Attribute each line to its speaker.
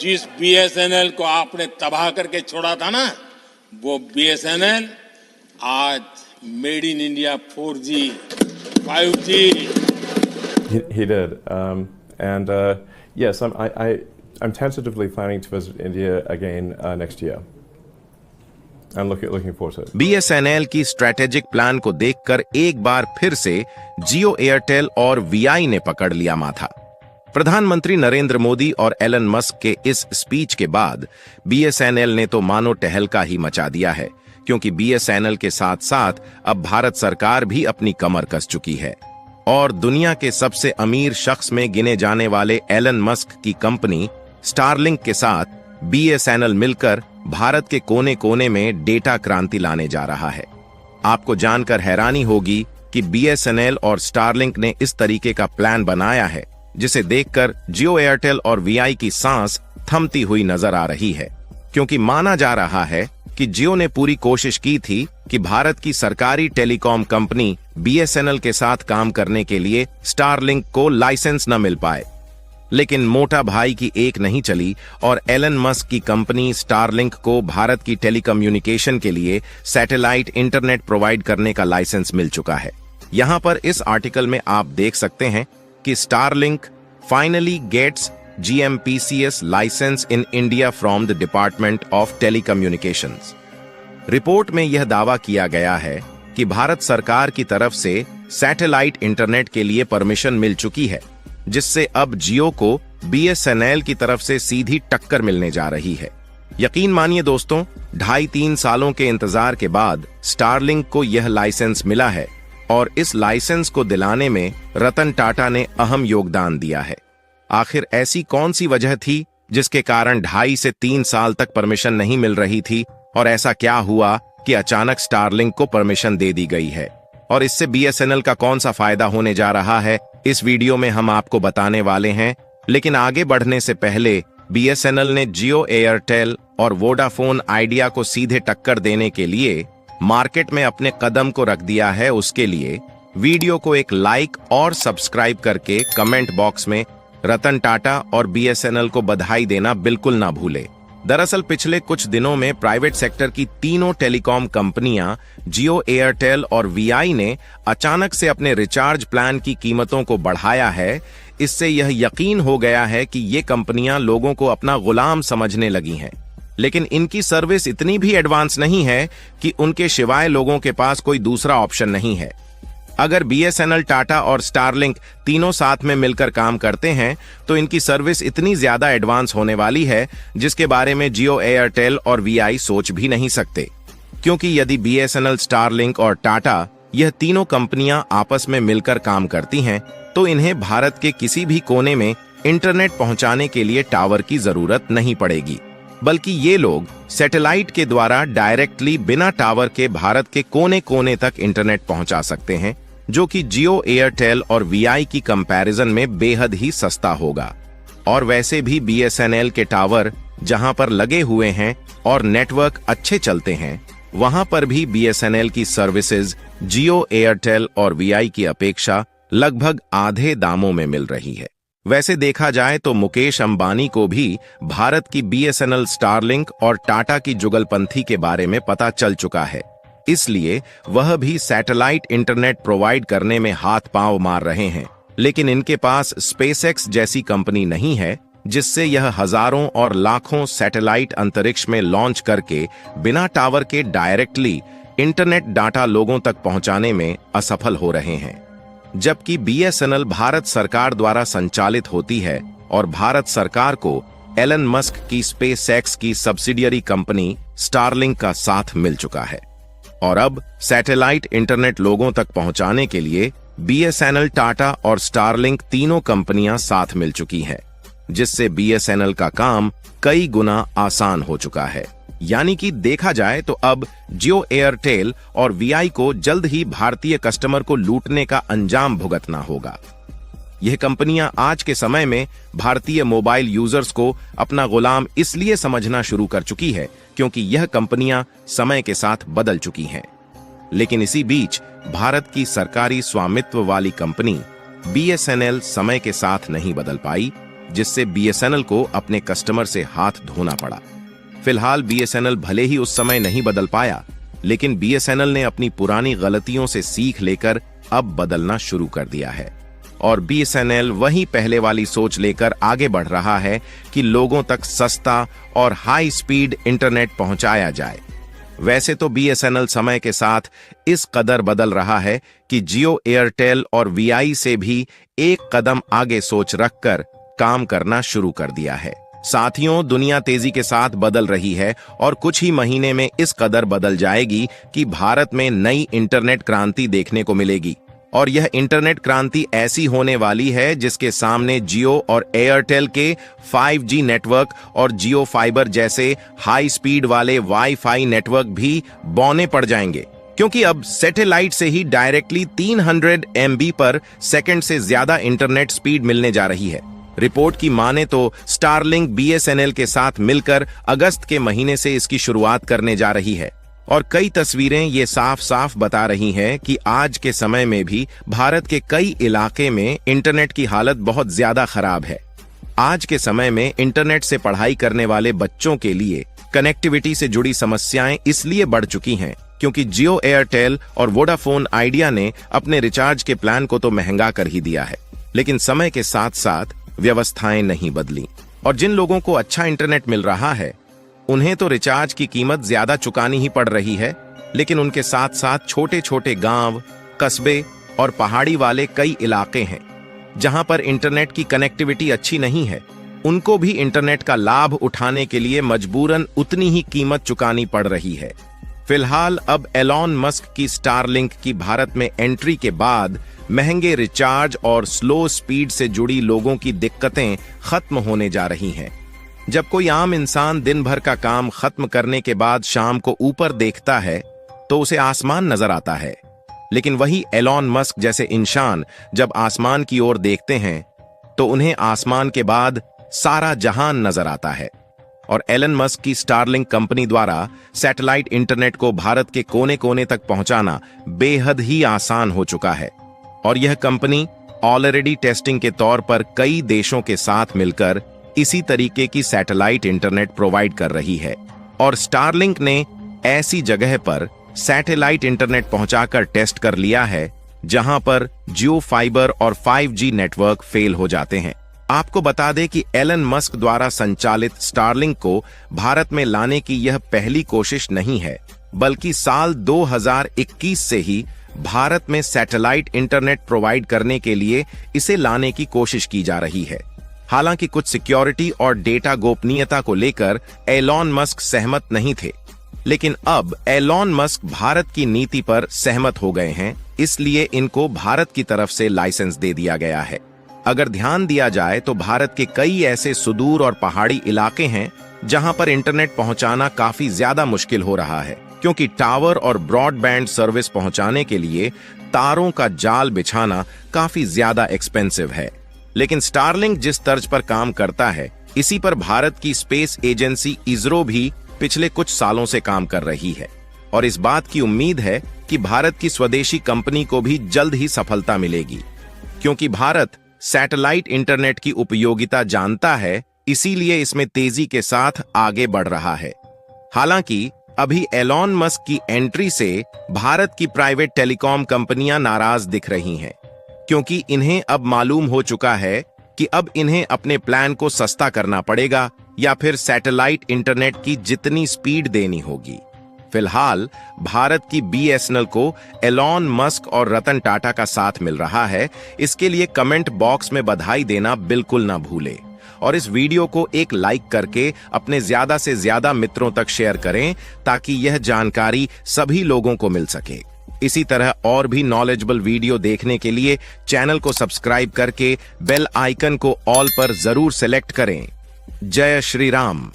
Speaker 1: जिस बीएसएनएल को आपने तबाह करके छोड़ा था ना, वो बीएसएनएल आज made in India 4G, 5G.
Speaker 2: He did, and yes, I'm tentatively planning to visit India again next year. I'm looking forward to it.
Speaker 3: BSNL की स्ट्रैटेजिक प्लान को देखकर एक बार फिर से जियो, एयरटेल और वीआई ने पकड़ लिया माथा। प्रधानमंत्री नरेंद्र मोदी और एलन मस्क के इस स्पीच के बाद बीएसएनएल ने तो मानो टहलका ही मचा दिया है, क्योंकि बीएसएनएल के साथ साथ अब भारत सरकार भी अपनी कमर कस चुकी है और दुनिया के सबसे अमीर शख्स में गिने जाने वाले एलन मस्क की कंपनी स्टारलिंक के साथ बीएसएनएल मिलकर भारत के कोने कोने में डेटा क्रांति लाने जा रहा है। आपको जानकर हैरानी होगी कि बीएसएनएल और स्टारलिंक ने इस तरीके का प्लान बनाया है जिसे देखकर जियो, एयरटेल और वीआई की सांस थमती हुई नजर आ रही है, क्योंकि माना जा रहा है कि जियो ने पूरी कोशिश की थी कि भारत की सरकारी टेलीकॉम कंपनी बीएसएनएल के साथ काम करने के लिए स्टारलिंक को लाइसेंस न मिल पाए, लेकिन मोटा भाई की एक नहीं चली और एलन मस्क की कंपनी स्टारलिंक को भारत की टेलीकम्युनिकेशन के लिए सैटेलाइट इंटरनेट प्रोवाइड करने का लाइसेंस मिल चुका है। यहां पर इस आर्टिकल में आप देख सकते हैं कि Starlink finally gets GMPCS licence in India from the department of telecommunications. Report में यह दावा किया गया है कि भारत सरकार की तरफ से सैटेलाइट इंटरनेट के लिए परमिशन मिल चुकी है, जिससे अब जियो को बीएसएनएल की तरफ से सीधी टक्कर मिलने जा रही है। यकीन मानिए दोस्तों, 2.5-3 सालों के इंतजार के बाद स्टारलिंक को यह लाइसेंस मिला है और इस लाइसेंस को दिलाने में रतन टाटा ने अहम योगदान दिया है। आखिर ऐसी कौन सी वजह थी जिसके कारण 2.5 से 3 साल तक परमिशन नहीं मिल रही थी, और ऐसा क्या हुआ कि अचानक स्टारलिंक को परमिशन दे दी गई है, और इससे बीएसएनएल का कौन सा फायदा होने जा रहा है, इस वीडियो में हम आपको बताने वाले हैं। लेकिन आगे बढ़ने से पहले बीएसएनएल ने जियो, एयरटेल और वोडाफोन आइडिया को सीधे टक्कर देने के लिए मार्केट में अपने कदम को रख दिया है। उसके लिए वीडियो को एक लाइक और सब्सक्राइब करके कमेंट बॉक्स में रतन टाटा और बीएसएनएल को बधाई देना बिल्कुल ना भूले। दरअसल पिछले कुछ दिनों में प्राइवेट सेक्टर की तीनों टेलीकॉम कंपनियां जियो, एयरटेल और वीआई ने अचानक से अपने रिचार्ज प्लान की कीमतों को बढ़ाया है। इससे यह यकीन हो गया है कि ये कंपनियां लोगों को अपना गुलाम समझने लगी हैं, लेकिन इनकी सर्विस इतनी भी एडवांस नहीं है कि उनके सिवाय लोगों के पास कोई दूसरा ऑप्शन नहीं है। अगर बीएसएनएल, टाटा और स्टारलिंक तीनों साथ में मिलकर काम करते हैं तो इनकी सर्विस इतनी ज्यादा एडवांस होने वाली है जिसके बारे में जियो, एयरटेल और वीआई सोच भी नहीं सकते। क्योंकि यदि बीएसएनएल, स्टारलिंक और टाटा यह तीनों कंपनियां आपस में मिलकर काम करती हैं तो इन्हें भारत के किसी भी कोने में इंटरनेट पहुंचाने के लिए टावर की जरूरत नहीं पड़ेगी, बल्कि ये लोग सैटेलाइट के द्वारा डायरेक्टली बिना टावर के भारत के कोने कोने तक इंटरनेट पहुंचा सकते हैं, जो कि जियो, एयरटेल और वीआई की कंपैरिजन में बेहद ही सस्ता होगा। और वैसे भी बीएसएनएल के टावर जहां पर लगे हुए हैं और नेटवर्क अच्छे चलते हैं, वहां पर भी बीएसएनएल की सर्विसेज जियो, एयरटेल और वीआई की अपेक्षा लगभग आधे दामों में मिल रही है। वैसे देखा जाए तो मुकेश अंबानी को भी भारत की बीएसएनएल, स्टारलिंक और टाटा की जुगलपंथी के बारे में पता चल चुका है, इसलिए वह भी सैटेलाइट इंटरनेट प्रोवाइड करने में हाथ पांव मार रहे हैं। लेकिन इनके पास स्पेसएक्स जैसी कंपनी नहीं है जिससे यह हजारों और लाखों सैटेलाइट अंतरिक्ष में लॉन्च करके बिना टावर के डायरेक्टली इंटरनेट डाटा लोगों तक पहुंचाने में असफल हो रहे हैं। जबकि बीएसएनएल भारत सरकार द्वारा संचालित होती है और भारत सरकार को एलन मस्क की स्पेसएक्स की सब्सिडियरी कंपनी स्टारलिंक का साथ मिल चुका है। और अब सैटेलाइट इंटरनेट लोगों तक पहुंचाने के लिए बीएसएनएल, टाटा और स्टारलिंक तीनों कंपनियां साथ मिल चुकी हैं, जिससे बीएसएनएल का काम कई गुना आसान हो चुका है। यानी कि देखा जाए तो अब जियो, एयरटेल और वीआई को जल्द ही भारतीय कस्टमर को लूटने का अंजाम भुगतना होगा। यह कंपनियां आज के समय में भारतीय मोबाइल यूजर्स को अपना गुलाम इसलिए समझना शुरू कर चुकी है क्योंकि यह कंपनियां समय के साथ बदल चुकी हैं। लेकिन इसी बीच भारत की सरकारी स्वामित्व वाली कंपनी बीएसएनएल समय के साथ नहीं बदल पाई। जिससे बीएसएनएल को अपने कस्टमर से हाथ धोना पड़ा। फिलहाल बीएसएनएल भले ही उस समय नहीं बदल पाया, लेकिन बीएसएनएल ने अपनी पुरानी गलतियों से सीख लेकर अब बदलना शुरू कर दिया है और बीएसएनएल वही पहले वाली सोच लेकर आगे बढ़ रहा है कि लोगों तक सस्ता और हाई स्पीड इंटरनेट पहुंचाया जाए। वैसे तो बीएसएनएल समय के साथ इस कदर बदल रहा है कि जियो, एयरटेल और वीआई से भी एक कदम आगे सोच रखकर काम करना शुरू कर दिया है। साथियों, दुनिया तेजी के साथ बदल रही है और कुछ ही महीने में इस कदर बदल जाएगी कि भारत में नई इंटरनेट क्रांति देखने को मिलेगी। और यह इंटरनेट क्रांति ऐसी होने वाली है जिसके सामने जियो और एयरटेल के 5G नेटवर्क और जियो फाइबर जैसे हाई स्पीड वाले वाईफाई नेटवर्क भी बौने पड़ जाएंगे, क्योंकि अब सैटेलाइट से ही डायरेक्टली 300 MB पर सेकंड से ज्यादा इंटरनेट स्पीड मिलने जा रही है। रिपोर्ट की माने तो स्टारलिंक बीएसएनएल के साथ मिलकर अगस्त के महीने से इसकी शुरुआत करने जा रही है और कई तस्वीरें ये साफ साफ बता रही हैं कि आज के समय में भी भारत के कई इलाके में इंटरनेट की हालत बहुत ज्यादा खराब है। आज के समय में इंटरनेट से पढ़ाई करने वाले बच्चों के लिए कनेक्टिविटी से जुड़ी समस्याएं इसलिए बढ़ चुकी हैं क्योंकि जियो, एयरटेल और वोडाफोन आइडिया ने अपने रिचार्ज के प्लान को तो महंगा कर ही दिया है, लेकिन समय के साथ साथ व्यवस्थाएं नहीं बदली और जिन लोगों को अच्छा इंटरनेट मिल रहा है उन्हें तो रिचार्ज की कीमत ज्यादा चुकानी ही पड़ रही है, लेकिन उनके साथ साथ छोटे छोटे गांव, कस्बे और पहाड़ी वाले कई इलाके हैं जहां पर इंटरनेट की कनेक्टिविटी अच्छी नहीं है। उनको भी इंटरनेट का लाभ उठाने के लिए मजबूरन उतनी ही कीमत चुकानी पड़ रही है। फिलहाल अब एलॉन मस्क की स्टारलिंक की भारत में एंट्री के बाद महंगे रिचार्ज और स्लो स्पीड से जुड़ी लोगों की दिक्कतें खत्म होने जा रही हैं। जब कोई आम इंसान दिन भर का काम खत्म करने के बाद शाम को ऊपर देखता है तो उसे आसमान नजर आता है, लेकिन वही एलॉन मस्क जैसे इंसान जब आसमान की ओर देखते हैं तो उन्हें आसमान के बाद सारा जहान नजर आता है। और एलन मस्क की स्टारलिंक कंपनी द्वारा सैटेलाइट इंटरनेट को भारत के कोने कोने तक पहुंचाना बेहद ही आसान हो चुका है और यह कंपनी ऑलरेडी टेस्टिंग के तौर पर कई देशों के साथ मिलकर इसी तरीके की सैटेलाइट इंटरनेट प्रोवाइड कर रही है। और स्टारलिंक ने ऐसी जगह पर सैटेलाइट इंटरनेट पहुंचाकर टेस्ट कर लिया है जहां पर जियो फाइबर और 5G नेटवर्क फेल हो जाते हैं। आपको बता दें कि एलन मस्क द्वारा संचालित स्टारलिंक को भारत में लाने की यह पहली कोशिश नहीं है, बल्कि साल 2021 से ही भारत में सैटेलाइट इंटरनेट प्रोवाइड करने के लिए इसे लाने की कोशिश की जा रही है। हालांकि कुछ सिक्योरिटी और डेटा गोपनीयता को लेकर एलॉन मस्क सहमत नहीं थे, लेकिन अब एलॉन मस्क भारत की नीति पर सहमत हो गए हैं, इसलिए इनको भारत की तरफ से लाइसेंस दे दिया गया है। अगर ध्यान दिया जाए तो भारत के कई ऐसे सुदूर और पहाड़ी इलाके हैं जहां पर इंटरनेट पहुंचाना काफी ज्यादा मुश्किल हो रहा है, क्योंकि टावर और ब्रॉडबैंड सर्विस पहुंचाने के लिए तारों का जाल बिछाना काफी ज्यादा एक्सपेंसिव है। लेकिन स्टारलिंक जिस तर्ज पर काम करता है, इसी पर भारत की स्पेस एजेंसी इसरो भी पिछले कुछ सालों से काम कर रही है और इस बात की उम्मीद है कि भारत की स्वदेशी कंपनी को भी जल्द ही सफलता मिलेगी, क्योंकि भारत सैटेलाइट इंटरनेट की उपयोगिता जानता है, इसीलिए इसमें तेजी के साथ आगे बढ़ रहा है। हालांकि अभी एलॉन मस्क की एंट्री से भारत की प्राइवेट टेलीकॉम कंपनियां नाराज दिख रही हैं, क्योंकि इन्हें अब मालूम हो चुका है कि अब इन्हें अपने प्लान को सस्ता करना पड़ेगा या फिर सैटेलाइट इंटरनेट की जितनी स्पीड देनी होगी। फिलहाल भारत की बीएसएनएल को एलॉन मस्क और रतन टाटा का साथ मिल रहा है। इसके लिए कमेंट बॉक्स में बधाई देना बिल्कुल ना भूलें और इस वीडियो को एक लाइक करके अपने ज्यादा से ज्यादा मित्रों तक शेयर करें ताकि यह जानकारी सभी लोगों को मिल सके। इसी तरह और भी नॉलेजेबल वीडियो देखने के लिए चैनल को सब्सक्राइब करके बेल आइकन को ऑल पर जरूर सेलेक्ट करें। जय श्री राम।